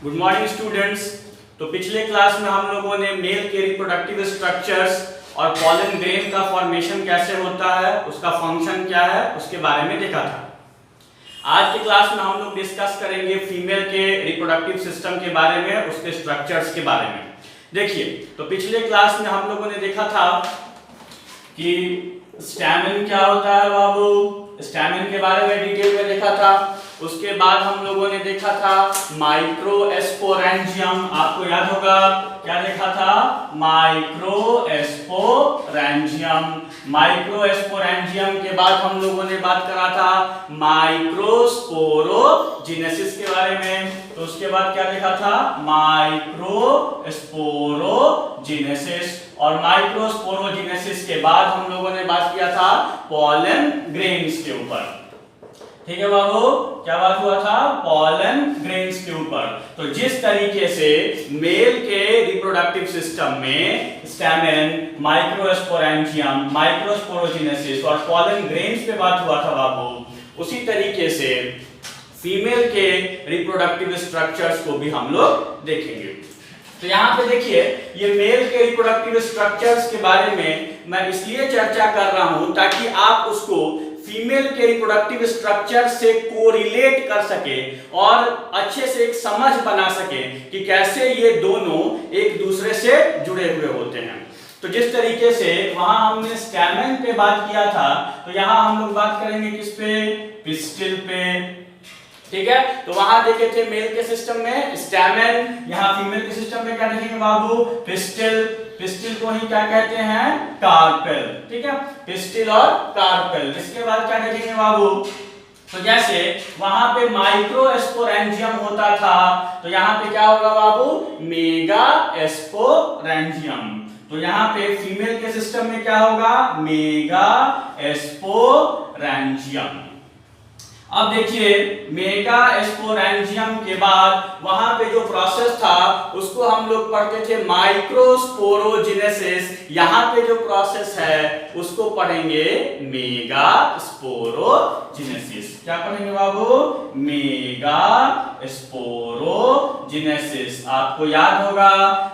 Good morning students. तो पिछले class में हम लोगों ने मेल के रिप्रोडक्टिव स्ट्रक्चर्स और पॉलन ग्रेन का फॉर्मेशन कैसे होता है, उसका फंक्शन क्या है, उसके बारे में देखा था। आज की क्लास में हम लोग डिस्कस करेंगे फीमेल के रिप्रोडक्टिव सिस्टम के बारे में, उसके स्ट्रक्चर्स के बारे में। देखिए, तो पिछले क्लास में हम लोगों ने देखा था कि स्टैमेन क्या होता है बाबू, स्टैमेन के बारे में डिटेल में देखा था। उसके बाद हम लोगों ने देखा था माइक्रोस्पोरेंजियम, आपको याद होगा क्या देखा था, माइक्रोस्पोरेंजियम। माइक्रोस्पोरेंजियम के बाद हम लोगों ने बात करा था माइक्रोस्पोरोजेनेसिस के बारे में। तो उसके बाद क्या देखा था, माइक्रोस्पोरोजेनेसिस। और माइक्रोस्पोरोजेनेसिस के बाद हम लोगों ने बात किया था पॉलन ग्रेन्स के ऊपर। ठीक है बाबू, क्या बात हुआ था, पॉलन ग्रेन्स के ऊपर। तो जिस तरीके से मेल के रिप्रोडक्टिव सिस्टम में स्टैमेन, माइक्रोस्पोरेंजियम, माइक्रोस्पोरोजेनेसिस और पॉलन ग्रेन्स पे बात हुआ था बाबू, उसी तरीके से फीमेल के रिप्रोडक्टिव स्ट्रक्चर्स को भी हम लोग देखेंगे। तो यहाँ पे देखिए, ये मेल के रिप्रोडक्टिव स्ट्रक्चर्स के बारे में मैं इसलिए चर्चा कर रहा हूं ताकि आप उसको फीमेल के रिप्रोडक्टिव स्ट्रक्चर से कोरिलेट कर सके और अच्छे से एक समझ बना सके कि कैसे ये दोनों एक दूसरे से जुड़े हुए होते हैं। तो जिस तरीके से वहां हमने स्टैमेन पे बात किया था, तो यहाँ हम लोग बात करेंगे किस पे, पिस्टिल पे। ठीक है, तो वहां देखे थे मेल के सिस्टम में स्टैमेन, यहाँ फीमेल के सिस्टम में क्या देखेंगे बाबू, पिस्टिल। पिस्टिल को ही क्या कहते हैं, कार्पेल। ठीक है, पिस्टिल और कार्पेल। इसके बाद क्या देखेंगे बाबू, तो जैसे वहां पे माइक्रोस्पोरेंजियम होता था, तो यहाँ पे क्या होगा बाबू, मेगास्पोरेंजियम। तो यहाँ पे फीमेल के सिस्टम में क्या होगा, मेगास्पोरेंजियम। अब देखिए, मेगास्पोरेंजियम के बाद वहां पे जो प्रोसेस था उसको हम लोग पढ़ते थे माइक्रोस्पोरोजेनेसिस। यहाँ पे जो प्रोसेस है उसको पढ़ेंगे मेगास्पोरोजेनेसिस। क्या पढ़ेंगे बाबू, मेगास्पोरोजेनेसिस। आपको याद होगा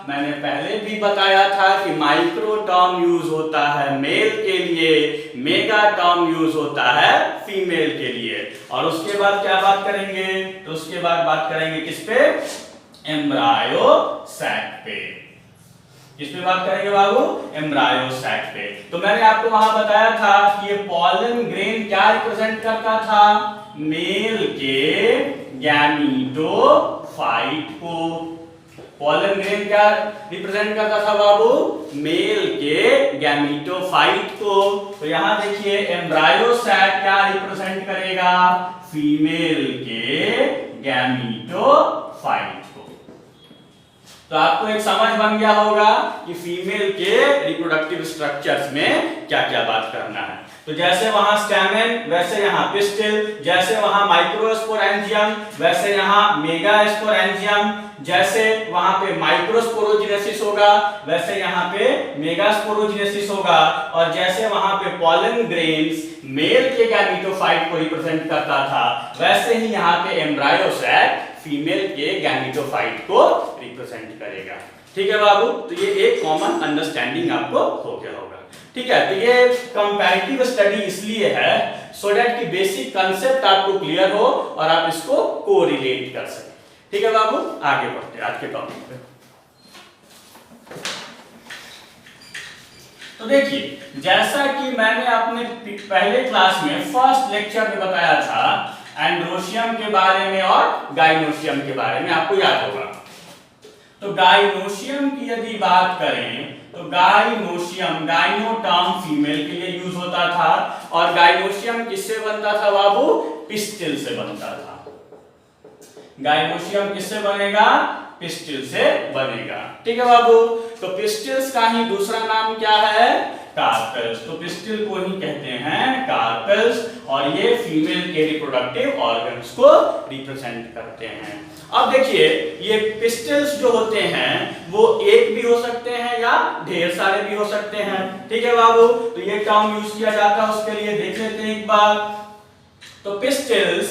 मैंने पहले भी बताया था कि माइक्रो टर्म यूज होता है मेल के लिए, मेगा टर्म यूज होता है फीमेल के लिए। और उसके बाद क्या बात करेंगे, तो उसके बाद बात करेंगे किस पे, एम्ब्रायो सैक पे। किस पे बात करेंगे बाबू, एम्ब्रायो सैक पे। तो मैंने आपको वहां बताया था कि ये पॉलन ग्रेन क्या रिप्रेजेंट करता था, मेल के गैमीटोफाइट को। पॉलन ग्रेन क्या रिप्रेजेंट करता था बाबू, मेल के गैमीटोफाइट को। तो यहां देखिए एम्ब्रायो सैक क्या रिप्रेजेंट करेगा, फीमेल के गैमीटोफाइट को। तो आपको एक समझ बन गया होगा कि फीमेल के रिप्रोडक्टिव स्ट्रक्चर्स में क्या क्या बात करना है। तो जैसे वहां स्टैमेन वैसे यहाँ पिस्टिल, जैसे वहां माइक्रोस्पोरेंजियम वैसे यहाँ मेगास्पोरेंजियम, जैसे वहां पे माइक्रोस्पोरोजेनेसिस होगा वैसे यहाँ पे मेगास्पोरोजेनेसिस होगा, और जैसे वहां पे पॉलन ग्रेन्स मेल के गैमीटोफाइट को रिप्रेजेंट करता था, वैसे ही यहाँ पे एम्ब्रायो सैक फीमेल के गैमीटोफाइट को रिप्रेजेंट करेगा। ठीक है बाबू, तो ये एक कॉमन अंडरस्टैंडिंग आपको हो गया होगा। ठीक है, तो ये कंपैरेटिव स्टडी इसलिए है सो दैट कि बेसिक कांसेप्ट आपको क्लियर हो और आप इसको कोरिलेट कर सकें। ठीक है बाबू, आगे बढ़ते हैं आज के टॉपिक पे। तो देखिए, जैसा कि मैंने अपने पहले क्लास में फर्स्ट लेक्चर में बताया था एंड्रोशियम के बारे में और गाइनोशियम के बारे में, आपको याद होगा। तो गाइनोशियम की यदि बात करें तो गाइनोशियम, गाइनो टर्म फीमेल के लिए यूज होता था, और गाइनोशियम किससे बनता था बाबू, पिस्टिल से बनता था। गाइनोशियम किससे बनेगा, पिस्टिल से बनेगा। ठीक है बाबू, तो पिस्टिल्स का ही दूसरा नाम क्या है, कार्पेल्स। तो पिस्टिल को ही कहते हैं कार्पेल्स, और ये फीमेल के रिप्रोडक्टिव ऑर्गन्स को रिप्रेजेंट करते हैं। अब देखिए, ये पिस्टिल्स जो होते हैं वो एक भी हो सकते हैं या ढेर सारे भी हो सकते हैं। ठीक है बाबू, तो ये टर्म यूज किया जाता है, उसके लिए देख लेते हैं एक बार। तो पिस्टिल्स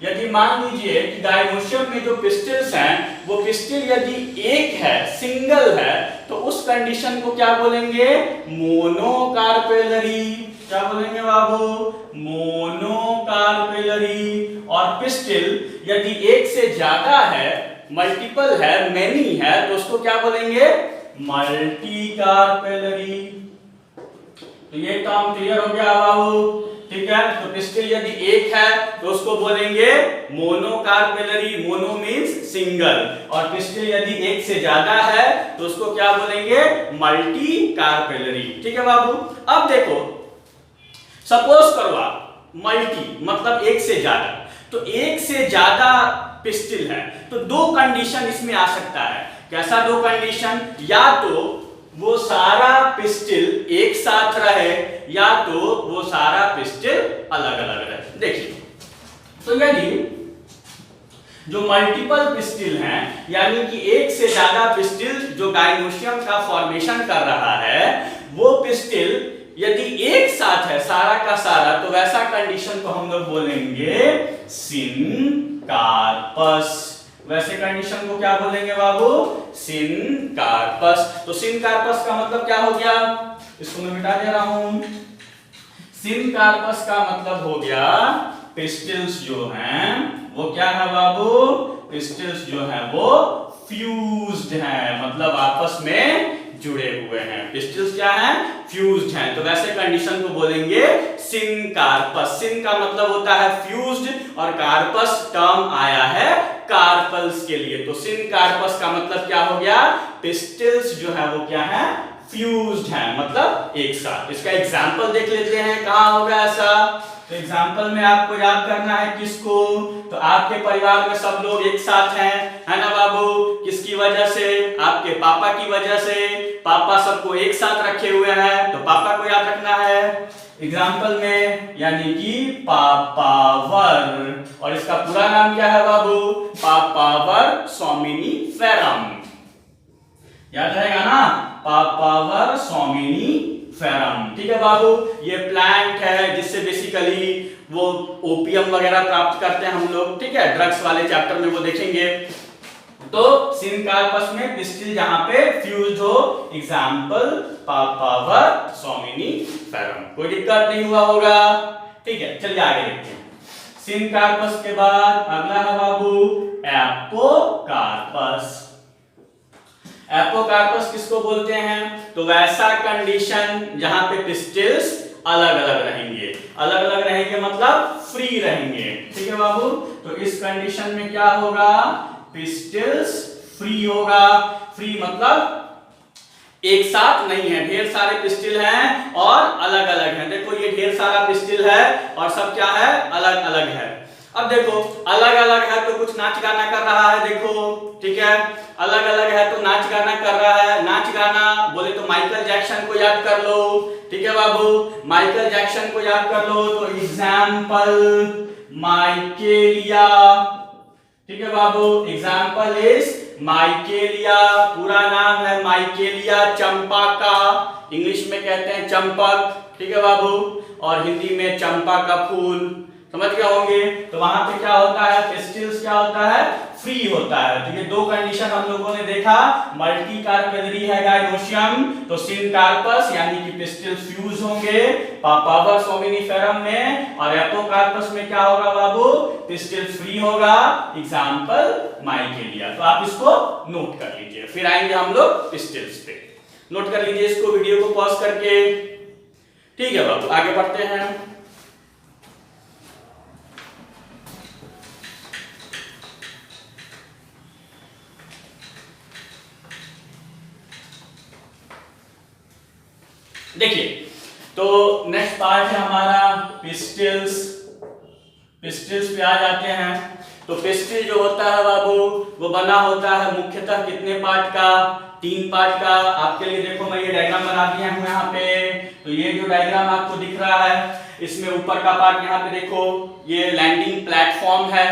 यदि मान लीजिए कि डायनोशियम में जो पिस्टल्स हैं वो पिस्टल यदि एक है, सिंगल है, तो उस कंडीशन को क्या बोलेंगे? मोनोकार्पेलरी। क्या बोलेंगे बाबू? मोनोकार्पेलरी। और पिस्टल यदि एक से ज्यादा है, मल्टीपल है, मेनी है, तो उसको क्या बोलेंगे? मल्टीकार्पेलरी। तो ये टर्म क्लियर हो गया बाबू? ठीक है, तो पिस्टल यदि एक है तो उसको बोलेंगे मोनोकार्पेलरी। मोनो मींस सिंगल, और पिस्टल यदि एक से ज्यादा है तो उसको क्या बोलेंगे? मल्टीकार्पेलरी। ठीक है बाबू? अब देखो, सपोज करो आप मल्टी मतलब एक से ज्यादा, तो एक से ज्यादा पिस्टल है तो दो कंडीशन इसमें आ सकता है। कैसा दो कंडीशन? या तो वो सारा पिस्टल एक साथ रहे, या तो वो सारा पिस्टल अलग अलग रहे। देखिए, तो यदि जो मल्टीपल पिस्टल हैं, यानी कि एक से ज्यादा पिस्टल जो गाइनोशियम का फॉर्मेशन कर रहा है, वो पिस्टल यदि एक साथ है सारा का सारा, तो वैसा कंडीशन को हम लोग बोलेंगे सिनकार्पस। वैसे कंडीशन को क्या बोलेंगे बाबू? सिनकार्पस। तो सिनकार्पस का मतलब क्या हो गया? इसको मैं मिटा दे रहा हूं। सिनकार्पस का मतलब हो गया पिस्टल्स जो हैं वो क्या है बाबू? पिस्टल्स जो हैं वो फ्यूज्ड हैं, मतलब आपस में जुड़े हुए हैं। पिस्टल्स क्या हैं? फ्यूज्ड हैं। तो वैसे कंडीशन को बोलेंगे सिनकार्पस। सिन का मतलब होता है फ्यूज्ड, और कार्पस टर्म आया है कार्पल्स के लिए। तो सिनकार्पस का मतलब क्या हो गया? पिस्टल्स जो है वो क्या है? फ्यूज्ड हैं, मतलब एक साथ। इसका एग्जांपल देख लेते हैं, कहां होगा ऐसा? तो एग्जांपल में आपको याद करना है किसको? तो आपके परिवार में सब लोग एक साथ हैं, है ना बाबू? किसकी वजह से? आपके पापा की वजह से। पापा सबको एक साथ रखे हुए हैं, तो पापा को याद रखना है एग्जाम्पल में, यानी कि पापावर। और इसका पूरा नाम क्या है बाबू? पापावर सोमिनिफेरम। याद रहेगा ना? पापावर सोमिनिफेरम। ठीक है बाबू? ये प्लांट है जिससे बेसिकली वो ओपियम वगैरह प्राप्त करते हैं हम लोग। ठीक है, ड्रग्स वाले चैप्टर में वो देखेंगे। तो सिनकार्पस में पिस्टल जहां पे फ्यूज्ड हो, एग्जांपल पापावर सोमिनिफेरम। कोई दिक्कत नहीं हुआ होगा? ठीक है, चलिए आगे देखते हैं। सिनकार्पस के बाद अगला है बाबू एपोकार्पस। एपोकार्पस किसको बोलते हैं? तो वैसा कंडीशन जहां पे पिस्टल्स अलग अलग रहेंगे। अलग अलग रहेंगे मतलब फ्री रहेंगे। ठीक है बाबू? तो इस कंडीशन में क्या होगा? पिस्टल्स फ्री होगा। फ्री मतलब एक साथ नहीं है, ढेर सारे पिस्टल हैं और अलग अलग हैं। देखो ये ढेर सारा पिस्टल है और सब क्या है? अलग अलग है। अब देखो अलग अलग है तो कुछ नाच गाना कर रहा है, देखो। ठीक है, अलग अलग है तो नाच गाना कर रहा है। नाच गाना बोले तो माइकल जैक्सन को याद कर लो। ठीक है बाबू? माइकल जैक्सन को याद कर लो। तो एग्जाम्पल माइकेलिया। ठीक है बाबू? Example is माइकेलिया। पूरा नाम है माइकेलिया चंपा का, इंग्लिश में कहते हैं चंपक। ठीक है बाबू? और हिंदी में चंपा का फूल। समझ गए होंगे? तो वहां पे क्या होता है? पिस्टल्स क्या होता है? फ्री होता है। तो ये दो कंडीशन हम लोगों ने देखा। मल्टी कार्पेलरी है गाइनोशियम, तो सिनकार्पस यानी कि पिस्टल्स फ्यूज होंगे पापावर सोमिनिफेरम में। और एपोकार्पस में क्या होगा बाबू? पिस्टल्स फ्री होगा। एग्जांपल माइकेलिया। तो आप इसको नोट कर लीजिए, फिर आएंगे हम लोग पिस्टल्स पे। नोट कर लीजिए इसको वीडियो को पॉज करके। ठीक है बाबू, आगे बढ़ते हैं। देखिए, तो नेक्स्ट पार्ट है हमारा पिस्टल्स। पिस्टल्स पे आ जाते हैं। तो पिस्टल जो होता है बाबू वो बना होता है मुख्यतः कितने पार्ट का? 3 पार्ट का। आपके लिए देखो मैं ये डायग्राम बना दिया हूं यहाँ पे। तो ये जो डायग्राम आपको दिख रहा है, इसमें ऊपर का पार्ट यहाँ पे देखो, ये लैंडिंग प्लेटफॉर्म है।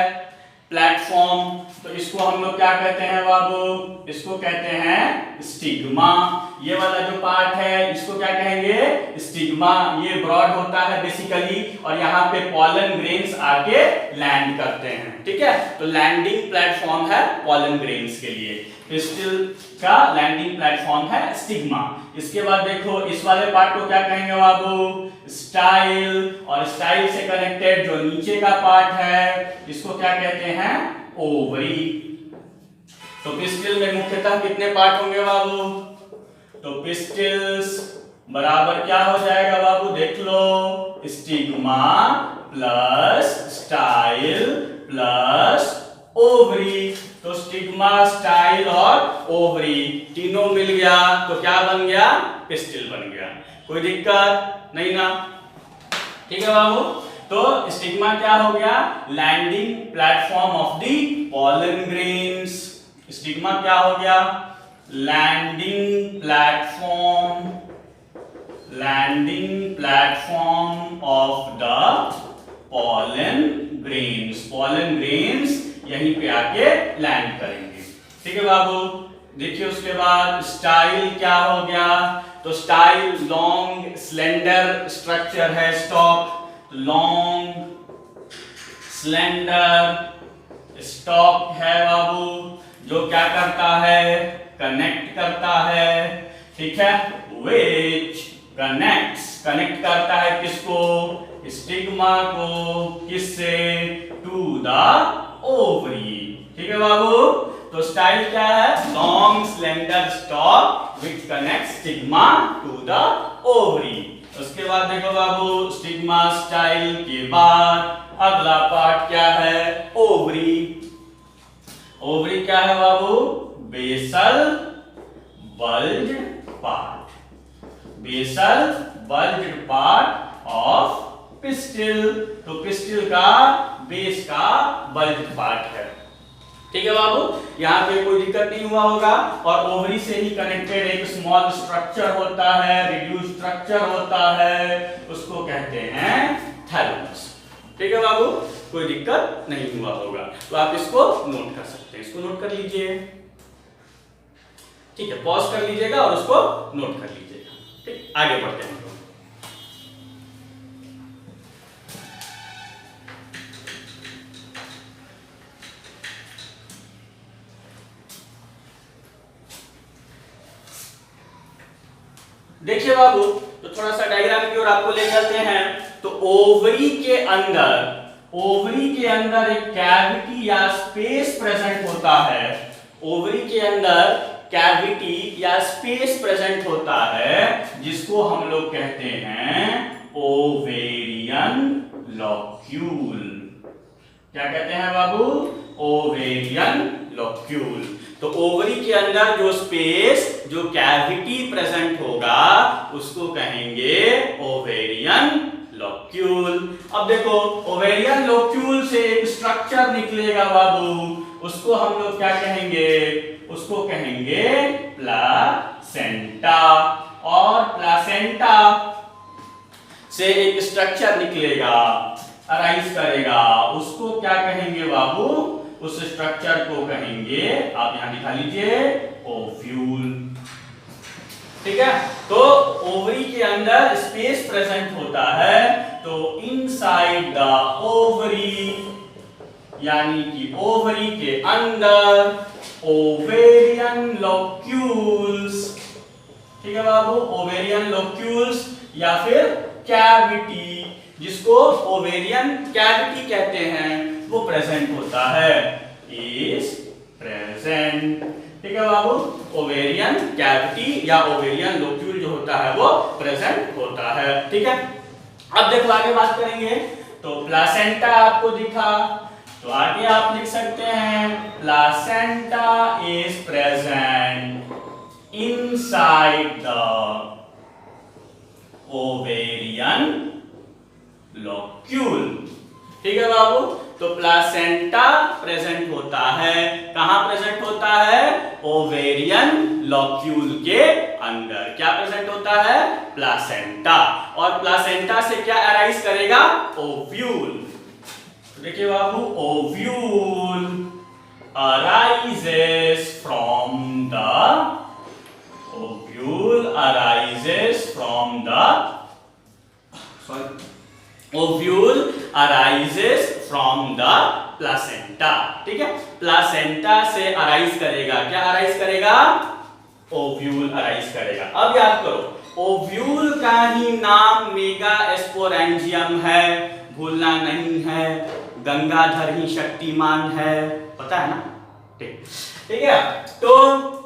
प्लेटफॉर्म, तो इसको हम लोग क्या कहते हैं बाबू, इसको कहते हैं स्टिग्मा। ये वाला जो पार्ट है इसको क्या कहेंगे, स्टिग्मा। ये ब्रॉड होता है बेसिकली और यहाँ पे पॉलन ग्रेन्स आके लैंड करते हैं, ठीक है। तो लैंडिंग प्लेटफॉर्म है पॉलन ग्रेन्स के लिए, पिस्टिल का लैंडिंग प्लेटफॉर्म है स्टिग्मा। इसके बाद देखो इस वाले पार्ट को क्या कहेंगे बाबू, स्टाइल, और स्टाइल से कनेक्टेड जो नीचे का पार्ट है इसको क्या कहते हैं, ओवरी। तो पिस्टिल में मुख्यतः कितने पार्ट होंगे बाबू, तो पिस्टिल्स बराबर क्या हो जाएगा बाबू, देख लो, stigma plus style plus ovary. तो स्टिग्मा, स्टाइल और ओवरी तीनों मिल गया तो क्या बन गया, पिस्टिल बन गया। कोई दिक्कत नहीं ना, ठीक है बाबू। तो स्टिग्मा क्या हो गया, landing platform of the pollen grains. Stigma क्या हो गया, landing platform of the pollen grains. Pollen grains यहीं पे आके लैंड करेंगे, ठीक है बाबू। देखिए उसके बाद स्टाइल क्या हो गया, तो स्टाइल लॉन्ग स्लेंडर स्ट्रक्चर है, स्टॉक लॉन्ग स्लेंडर स्टॉक है बाबू, जो क्या करता है, कनेक्ट करता है, ठीक है, which कनेक्ट करता है किसको, स्टिग्मा को, किससे, टू द ओवरी, ठीक है बाबू। तो स्टाइल क्या है, long slender stalk which connect stigma to the ovary. उसके बाद देखो बाबू, स्टिग्मा स्टाइल के बाद अगला पार्ट क्या है, ओवरी। ओवरी क्या है बाबू, basal bulge part of pistil. तो पिस्टिल का बेस का बल्ज पार्ट है, ठीक है बाबू। यहाँ पे कोई दिक्कत नहीं हुआ होगा। और ओवरी से ही कनेक्टेड एक स्मॉल स्ट्रक्चर होता है, रिड्यूस स्ट्रक्चर होता है, उसको कहते हैं थैलेमस, ठीक है बाबू। कोई दिक्कत नहीं हुआ होगा, तो आप इसको नोट कर सकते हैं, इसको नोट कर लीजिए, ठीक है। पॉज कर लीजिएगा और उसको नोट कर लीजिएगा, ठीक। आगे बढ़ते हैं। देखिए बाबू, तो थोड़ा सा डायग्राम की ओर आपको ले चलते हैं। तो ओवरी के अंदर एक कैविटी या स्पेस प्रेजेंट होता है। ओवरी के अंदर कैविटी या स्पेस प्रेजेंट होता है, जिसको हम लोग कहते हैं ओवेरियन लॉक्यूल। क्या कहते हैं बाबू, ओवेरियन लॉक्यूल। तो ओवरी के अंदर जो स्पेस, जो कैविटी प्रेजेंट होगा, उसको कहेंगे ओवेरियन लॉक्यूल। अब देखो, ओवेरियन लॉक्यूल से एक स्ट्रक्चर निकलेगा बाबू, उसको हम लोग क्या कहेंगे, उसको कहेंगे प्लासेंटा। और प्लासेंटा से एक स्ट्रक्चर निकलेगा, अराइज करेगा, उसको क्या कहेंगे बाबू, उस स्ट्रक्चर को कहेंगे, आप यहां दिखा लीजिए, ओव्यूल, ठीक है। तो ओवरी के अंदर स्पेस प्रेजेंट होता है, तो इनसाइड द ओवरी, यानी कि ओवरी के अंदर ओवेरियन लॉक्यूल्स, ठीक है बाबू, ओवेरियन लॉक्यूल्स या फिर कैविटी, जिसको ओवेरियन कैविटी कहते हैं, वो प्रेजेंट होता है, इज प्रेजेंट, ठीक है बाबू। ओवेरियन कैविटी या ओवेरियन लोक्यूल जो होता है वो प्रेजेंट होता है, ठीक है। अब देखो आगे बात करेंगे। तो प्लासेंटा आपको दिखा, तो आगे आप लिख सकते हैं placenta is present inside the ovarian locule, ठीक है बाबू। तो प्लासेंटा प्रेजेंट होता है, कहां प्रेजेंट होता है, ओवेरियन लॉक्यूल के अंदर। क्या प्रेजेंट होता है, प्लासेंटा। और प्लासेंटा से क्या अराइज करेगा, ओव्यूल। तो देखिए बाबू, ovule arises from the ovule arises from the ovule arises from the placenta। ठीक है, प्लासेंटा से अराइज करेगा, क्या अराइज करेगा? ओव्यूल अराइज करेगा। अब याद करो, ओव्यूल का ही नाम मेगा स्पोरेंजियम है, भूलना नहीं है। गंगाधर ही शक्तिमान है, पता है ना? ठीक है, तो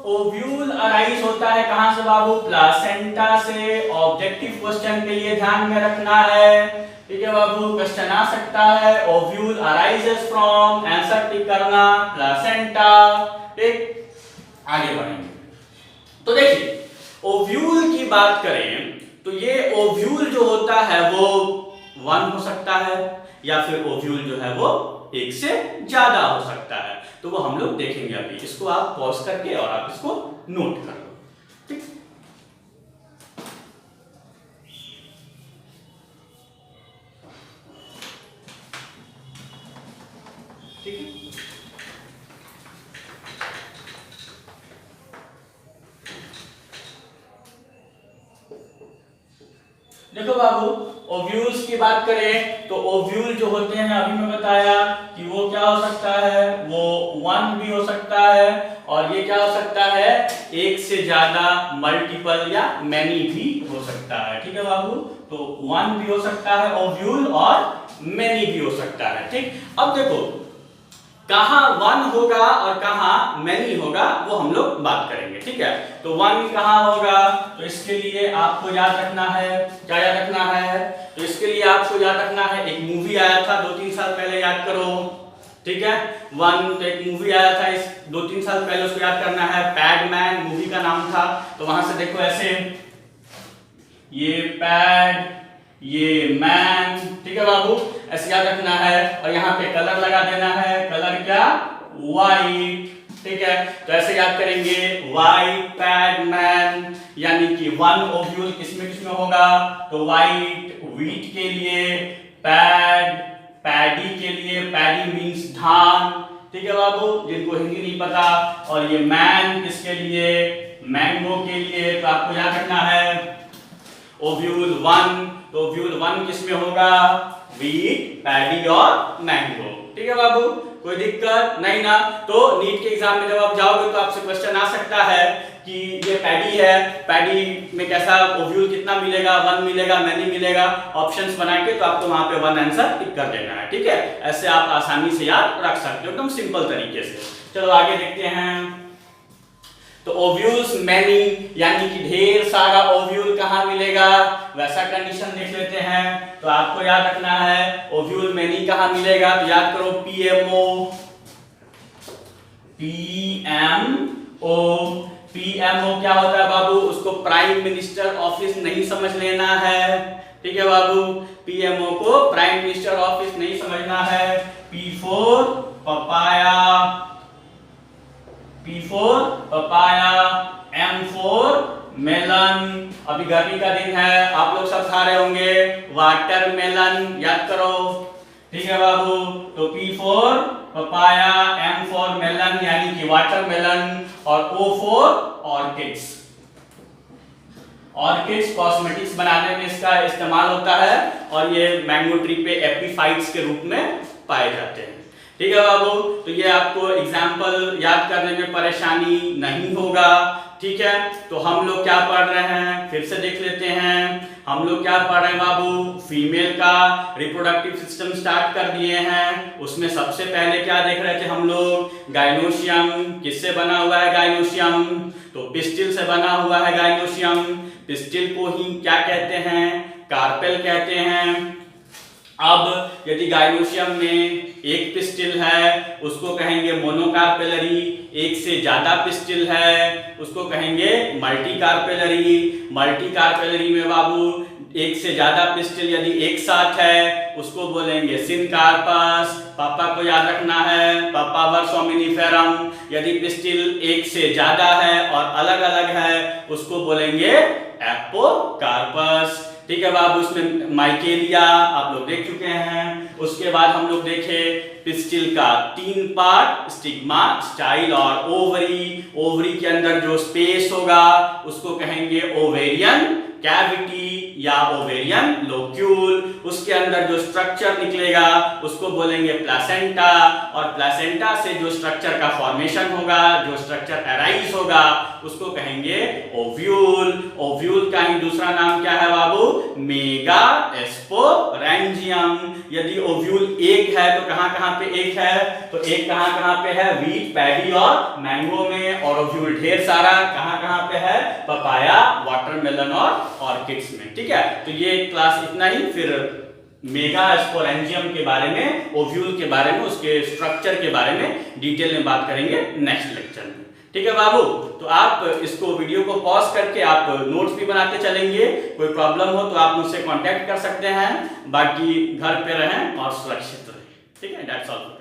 ओव्यूल अराइज होता है कहां से बाबू? प्लासेंटा से। ऑब्जेक्टिव क्वेश्चन के लिए ध्यान में रखना है, ठीक है बाबू, क्वेश्चन आ सकता है ovule arises from, answer tick करना प्लासेंटा। ठीक, आगे बढ़ेंगे। तो देखिए, ओव्यूल की बात करें तो ये ओव्यूल जो होता है वो 1 हो सकता है, या फिर ओव्यूल जो है वो 1 से ज्यादा हो सकता है। तो वो हम लोग देखेंगे अभी। इसको आप पॉज करके और आप इसको नोट कर लो। ठीक, ठीक है। देखो बाबू, ओव्यूल्स की बात करें तो ओव्यूल जो होते हैं, अभी मैं बताया कि वो क्या हो सकता है, वो 1 भी हो सकता है, और ये क्या हो सकता है, 1 से ज्यादा, मल्टीपल या मैनी भी हो सकता है। ठीक है बाबू, तो 1 भी हो सकता है ओव्यूल और मैनी भी हो सकता है। ठीक, अब देखो कहां 1 होगा और कहां मैनी होगा वो हम लोग बात करेंगे। ठीक है, तो 1 कहां होगा, तो इसके लिए आपको याद रखना है, क्या याद रखना है? तो इसके लिए आपको याद रखना है, एक मूवी आया था 2-3 साल पहले, याद करो। ठीक है, 1 तो एक मूवी आया था इस 2-3 साल पहले, उसको याद करना है, पैडमैन मूवी का नाम था। तो वहां से देखो ऐसे, ये पैड, ये मैन, ठीक है बाबू, ऐसे याद रखना है। और यहाँ पे कलर लगा देना है, कलर क्या? व्हाइट। ठीक है, तो ऐसे याद करेंगे, व्हाइट पैड मैन, यानी कि 1 ओव्यूल किसमें किसमें होगा? तो व्हाइट व्हीट के लिए, पैड पैडी के लिए, पैडी मींस धान। ठीक है बाबू, जिनको हिंदी नहीं पता। और ये मैन किसके लिए? मैंगो के लिए। तो आपको याद रखना है ओव्यूल 1, तो ओव्यूल 1 किसमें होगा? व्हीट, पैडी और मैंगो। ठीक है बाबू, कोई दिक्कत नहीं ना? तो नीट के एग्जाम में जब आप जाओगे तो आपसे क्वेश्चन आ सकता है कि ये पैडी है, पैडी में कैसा ओव्यूल कितना मिलेगा? 1 मिलेगा, मैनी मिलेगा। ऑप्शंस बना के तो आपको वहां पे 1 आंसर टिक कर देना है। ठीक है, ऐसे आप आसानी से याद रख सकते हो, एकदम सिंपल तरीके से। चलो आगे देखते हैं। तो ओव्यूल्स मैनी, यानी कि ढेर सारा ओव्यूल कहां मिलेगा, वैसा कंडीशन देख लेते हैं। तो आपको याद रखना है ओव्यूल मैनी कहां मिलेगा, तो याद करो पीएमओ, पीएमओ। पीएमओ क्या होता है बाबू? उसको प्राइम मिनिस्टर ऑफिस नहीं समझ लेना है। ठीक है बाबू, पीएमओ को प्राइम मिनिस्टर ऑफिस नहीं समझना है। P4 papaya, P4 papaya, M4 melon. अभी गर्मी का दिन है, आप लोग सब खा रहे होंगे वाटरमेलन, याद करो। ठीक है बाबू, तो P4 पपाया, M4 मेलन यानी कि वाटरमेलन, और O4 ऑर्किड्स। ऑर्किड्स कॉस्मेटिक्स बनाने में इसका इस्तेमाल होता है, और ये मैंगो ट्री पे एपिफाइट्स के रूप में पाए जाते हैं। ठीक है बाबू, तो ये आपको एग्जाम्पल याद करने में परेशानी नहीं होगा। ठीक है, तो हम लोग क्या पढ़ रहे हैं, फिर से देख लेते हैं। हम लोग क्या पढ़ रहे हैं बाबू? फीमेल का रिप्रोडक्टिव सिस्टम स्टार्ट कर दिए हैं। उसमें सबसे पहले क्या देख रहे थे हम लोग? गाइनोशियम। किससे बना हुआ है गाइनोशियम? तो पिस्टिल से बना हुआ है गाइनोशियम। पिस्टिल को ही क्या कहते हैं? कार्पेल कहते हैं। अब यदि गाइनोशियम में एक पिस्टिल है उसको कहेंगे मोनोकार्पेलरी, एक से ज्यादा पिस्टिल है उसको कहेंगे मल्टीकार्पेलरी। मल्टीकार्पेलरी में बाबू एक से ज्यादा पिस्टिल यदि एक साथ है उसको बोलेंगे सिनकार्पस। पापा को याद रखना है, पापावर सोमिनिफेरम। यदि पिस्टिल एक से ज्यादा है और अलग अलग है उसको बोलेंगे एपोकार्पस। ठीक है बाबू, उसमें माइकेलिया आप लोग देख चुके हैं। उसके बाद हम लोग देखे पिस्टिल का 3 पार्ट, स्टिग्मा, स्टाइल और ओवरी। ओवरी के अंदर जो स्पेस होगा उसको कहेंगे ओवेरियन कैविटी या ओवेरियन लोक्यूल। उसके अंदर जो स्ट्रक्चर निकलेगा उसको बोलेंगे प्लासेंटा, और प्लासेंटा से जो स्ट्रक्चर का फॉर्मेशन होगा, जो स्ट्रक्चर अराइज होगा उसको कहेंगे ओव्यूल। ओव्यूल का ही दूसरा नाम क्या है बाबू? Megasporangium. यदि ओव्यूल एक है तो कहां कहां पे एक है? तो एक कहां कहां पे है? व्हीट, पैडी और मैंगो में। और ओव्यूल ढेर सारा कहां कहां पे है? पपाया, वाटरमेलन और ऑर्किड्स में। ठीक है, तो ये क्लास इतना ही। फिर मेगा स्पोरेंजियम के बारे में, ओव्यूल के बारे में, उसके स्ट्रक्चर के बारे में डिटेल में बात करेंगे नेक्स्ट लेक्चर में। ठीक है बाबू, तो आप इसको वीडियो को पॉज करके आप नोट्स भी बनाते चलेंगे। कोई प्रॉब्लम हो तो आप मुझसे कांटेक्ट कर सकते हैं। बाकी घर पे रहें और सुरक्षित रहें। ठीक है, दैट्स ऑल।